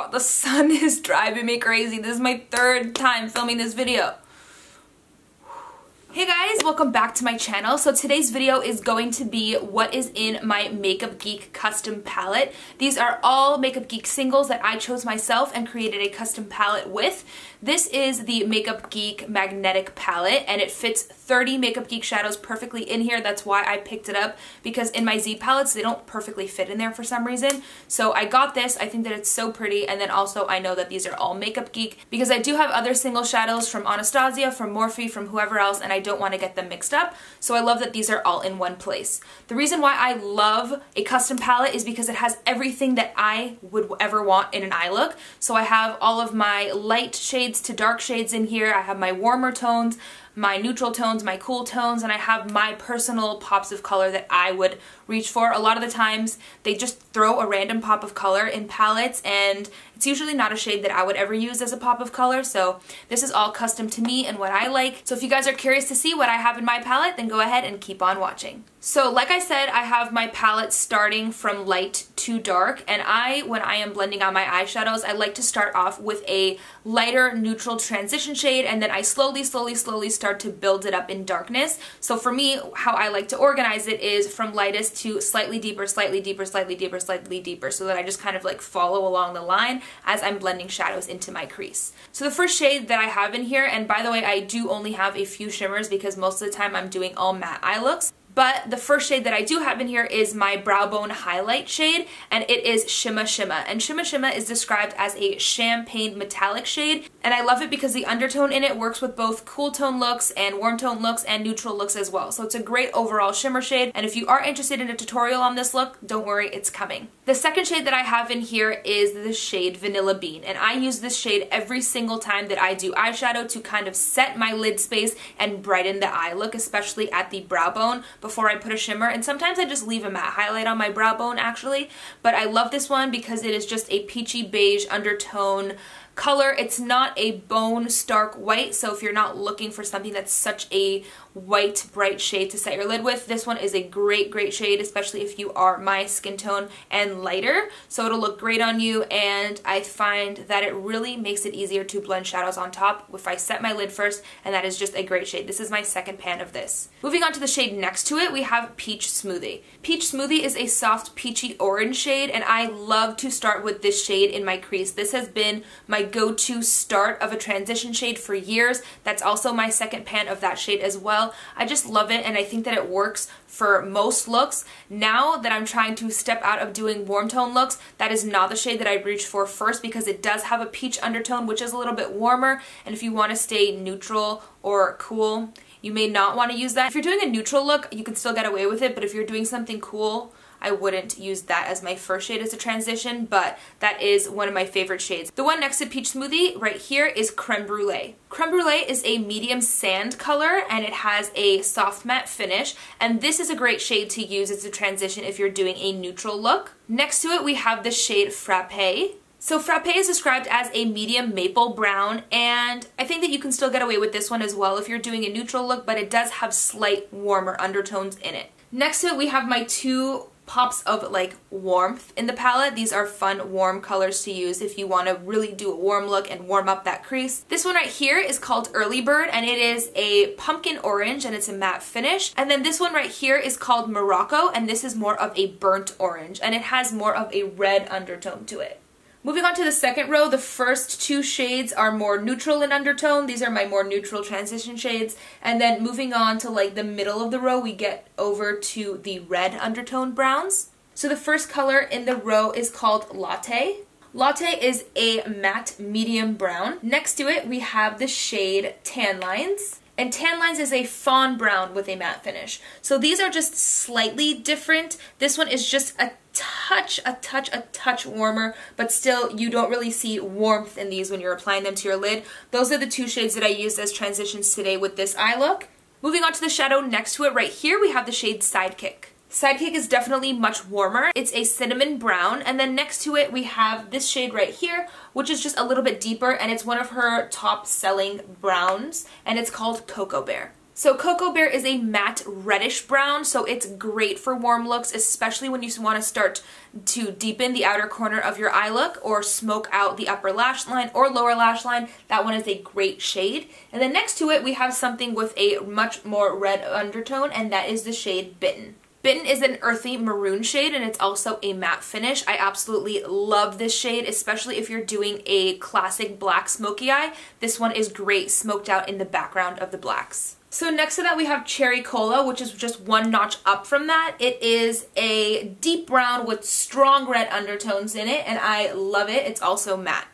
god, the sun is driving me crazy. This is my third time filming this video. Hey guys, welcome back to my channel. So today's video is going to be what is in my Makeup Geek custom palette. These are all Makeup Geek singles that I chose myself and created a custom palette with. This is the Makeup Geek magnetic palette and it fits 30 Makeup Geek shadows perfectly in here. That's why I picked it up, because in my Z palettes they don't perfectly fit in there for some reason. So I got this. I think that it's so pretty, and then also I know that these are all Makeup Geek because I do have other single shadows from Anastasia, from Morphe, from whoever else, and I don't want to get them mixed up. So I love that these are all in one place. The reason why I love a custom palette is because it has everything that I would ever want in an eye look. So I have all of my light shades to dark shades in here. I have my warmer tones, my neutral tones, my cool tones, and I have my personal pops of color that I would reach for. A lot of the times they just throw a random pop of color in palettes and it's usually not a shade that I would ever use as a pop of color, so this is all custom to me and what I like. So if you guys are curious to see what I have in my palette, then go ahead and keep on watching. So like I said, I have my palette starting from light to dark, and when I am blending out my eyeshadows, I like to start off with a lighter neutral transition shade, and then I slowly start to build it up in darkness. So for me, how I like to organize it is from lightest to slightly deeper, slightly deeper, slightly deeper, slightly deeper, so that I just kind of like follow along the line as I'm blending shadows into my crease. So the first shade that I have in here, and by the way, I do only have a few shimmers because most of the time I'm doing all matte eye looks. But the first shade that I do have in here is my Brow Bone Highlight shade, and it is Shimma Shimma. And Shimma Shimma is described as a champagne metallic shade, and I love it because the undertone in it works with both cool tone looks and warm tone looks and neutral looks as well. So it's a great overall shimmer shade, and if you are interested in a tutorial on this look, don't worry, it's coming. The second shade that I have in here is the shade Vanilla Bean, and I use this shade every single time that I do eyeshadow to kind of set my lid space and brighten the eye look, especially at the brow bone, before I put a shimmer. And sometimes I just leave a matte highlight on my brow bone actually, but I love this one because it is just a peachy beige undertone color. It's not a bone stark white, so if you're not looking for something that's such a white bright shade to set your lid with, this one is a great shade, especially if you are my skin tone and lighter. So it'll look great on you, and I find that it really makes it easier to blend shadows on top if I set my lid first, and that is just a great shade. This is my second pan of this. Moving on to the shade next to it, we have Peach Smoothie. Peach Smoothie is a soft peachy orange shade, and I love to start with this shade in my crease. This has been my go-to start of a transition shade for years. That's also my second pan of that shade as well. I just love it, and I think that it works for most looks. Now that I'm trying to step out of doing warm tone looks, that is not the shade that I reach for first because it does have a peach undertone, which is a little bit warmer, and if you want to stay neutral or cool, you may not want to use that. If you're doing a neutral look, you can still get away with it, but if you're doing something cool, I wouldn't use that as my first shade as a transition, but that is one of my favorite shades. The one next to Peach Smoothie right here is Creme Brulee. Creme Brulee is a medium sand color, and it has a soft matte finish, and this is a great shade to use as a transition if you're doing a neutral look. Next to it, we have the shade Frappé. So Frappé is described as a medium maple brown, and I think that you can still get away with this one as well if you're doing a neutral look, but it does have slight warmer undertones in it. Next to it, we have my two pops of like warmth in the palette. These are fun warm colors to use if you want to really do a warm look and warm up that crease. This one right here is called Early Bird, and it is a pumpkin orange, and it's a matte finish. And then this one right here is called Morocco, and this is more of a burnt orange, and it has more of a red undertone to it. Moving on to the second row, the first two shades are more neutral in undertone. These are my more neutral transition shades. And then moving on to like the middle of the row, we get over to the red undertone browns. So the first color in the row is called Latte. Latte is a matte medium brown. Next to it, we have the shade Tan Lines. And Tan Lines is a fawn brown with a matte finish. So these are just slightly different. This one is just a touch warmer, but still you don't really see warmth in these when you're applying them to your lid. Those are the two shades that I used as transitions today with this eye look. Moving on to the shadow next to it right here, we have the shade Sidekick. Sidekick is definitely much warmer. It's a cinnamon brown, and then next to it we have this shade right here, which is just a little bit deeper, and it's one of her top selling browns, and it's called Cocoa Bear. So Cocoa Bear is a matte reddish brown, so it's great for warm looks, especially when you want to start to deepen the outer corner of your eye look or smoke out the upper lash line or lower lash line. That one is a great shade. And then next to it, we have something with a much more red undertone, and that is the shade Bitten. Bitten is an earthy maroon shade, and it's also a matte finish. I absolutely love this shade, especially if you're doing a classic black smoky eye. This one is great smoked out in the background of the blacks. So next to that we have Cherry Cola, which is just one notch up from that. It is a deep brown with strong red undertones in it, and I love it. It's also matte.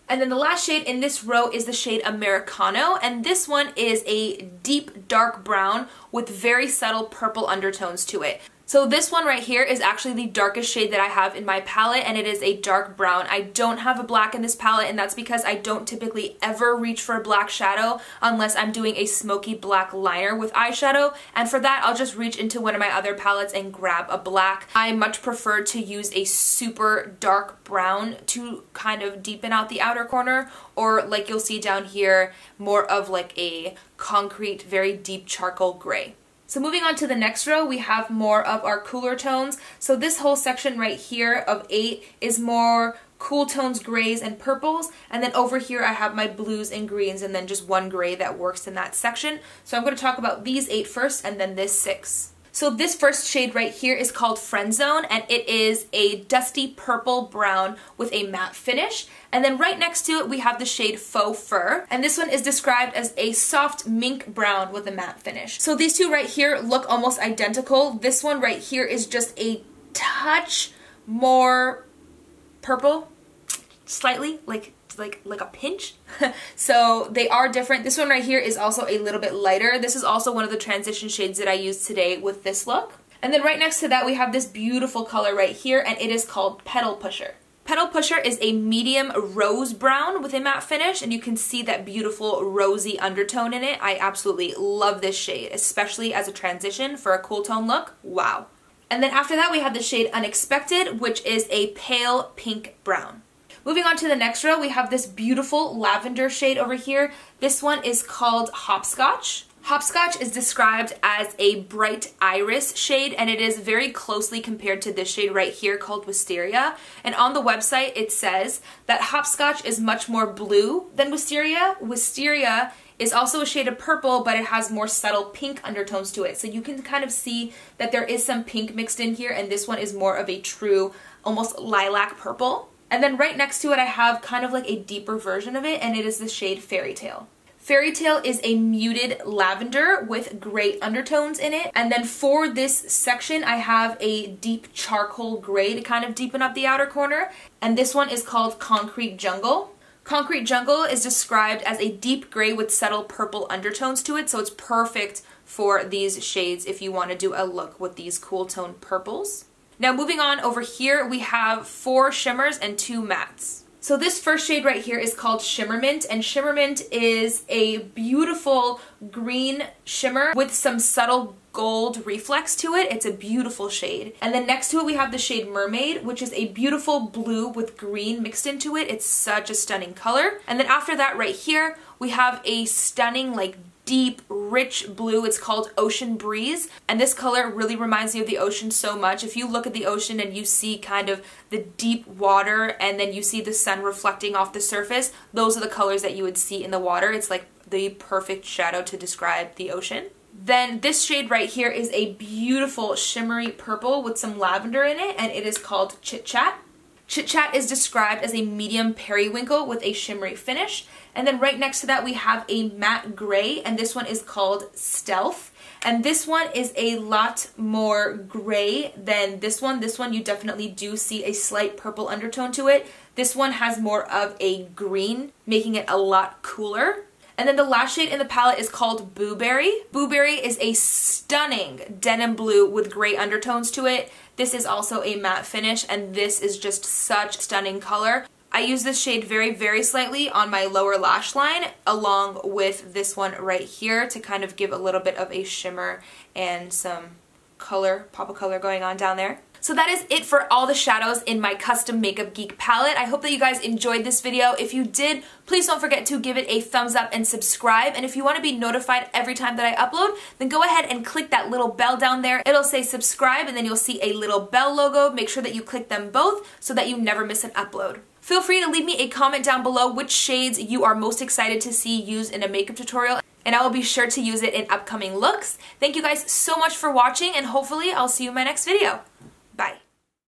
And then the last shade in this row is the shade Americano, and this one is a deep dark brown with very subtle purple undertones to it. So this one right here is actually the darkest shade that I have in my palette, and it is a dark brown. I don't have a black in this palette, and that's because I don't typically ever reach for a black shadow unless I'm doing a smoky black liner with eyeshadow, and for that I'll just reach into one of my other palettes and grab a black. I much prefer to use a super dark brown to kind of deepen out the outer corner, or like you'll see down here, more of like a concrete, very deep charcoal gray. So moving on to the next row, we have more of our cooler tones. So this whole section right here of 8 is more cool tones, grays and purples, and then over here I have my blues and greens and then just one gray that works in that section. So I'm going to talk about these 8 first and then this 6. So this first shade right here is called Friend Zone, and it is a dusty purple brown with a matte finish. And then right next to it we have the shade Faux Fur, and this one is described as a soft mink brown with a matte finish. So these two right here look almost identical. This one right here is just a touch more purple, slightly, like a pinch. So they are different. This one right here is also a little bit lighter. This is also one of the transition shades that I used today with this look. And then right next to that we have this beautiful color right here, and it is called Petal Pusher. Petal Pusher is a medium rose brown with a matte finish, and you can see that beautiful rosy undertone in it. I absolutely love this shade, especially as a transition for a cool tone look. Wow. And then after that we have the shade Unexpected, which is a pale pink brown. Moving on to the next row, we have this beautiful lavender shade over here. This one is called Hopscotch. Hopscotch is described as a bright iris shade, and it is very closely compared to this shade right here called Wisteria. And on the website it says that Hopscotch is much more blue than Wisteria. Wisteria is also a shade of purple, but it has more subtle pink undertones to it. So you can kind of see that there is some pink mixed in here, and this one is more of a true, almost lilac purple. And then right next to it I have kind of like a deeper version of it, and it is the shade Fairy Tale. Fairy Tale is a muted lavender with gray undertones in it. And then for this section I have a deep charcoal gray to kind of deepen up the outer corner. And this one is called Concrete Jungle. Concrete Jungle is described as a deep gray with subtle purple undertones to it, so it's perfect for these shades if you want to do a look with these cool tone purples. Now moving on over here, we have 4 shimmers and 2 mattes. So this first shade right here is called Shimmermint, and Shimmermint is a beautiful green shimmer with some subtle gold reflex to it. It's a beautiful shade. And then next to it we have the shade Mermaid, which is a beautiful blue with green mixed into it. It's such a stunning color. And then after that right here, we have a stunning like deep, rich blue. It's called Ocean Breeze, and this color really reminds me of the ocean so much. If you look at the ocean and you see kind of the deep water and then you see the sun reflecting off the surface, those are the colors that you would see in the water. It's like the perfect shadow to describe the ocean. Then this shade right here is a beautiful shimmery purple with some lavender in it, and it is called Chit Chat. Chit Chat is described as a medium periwinkle with a shimmery finish. And then right next to that we have a matte gray, and this one is called Stealth. And this one is a lot more gray than this one. This one you definitely do see a slight purple undertone to it. This one has more of a green, making it a lot cooler. And then the last shade in the palette is called Booberry. Booberry is a stunning denim blue with gray undertones to it. This is also a matte finish, and this is just such stunning color. I use this shade very, very slightly on my lower lash line along with this one right here to kind of give a little bit of a shimmer and some color, pop of color going on down there. So that is it for all the shadows in my custom Makeup Geek palette. I hope that you guys enjoyed this video. If you did, please don't forget to give it a thumbs up and subscribe. And if you want to be notified every time that I upload, then go ahead and click that little bell down there. It'll say subscribe and then you'll see a little bell logo. Make sure that you click them both so that you never miss an upload. Feel free to leave me a comment down below which shades you are most excited to see used in a makeup tutorial, and I will be sure to use it in upcoming looks. Thank you guys so much for watching, and hopefully I'll see you in my next video.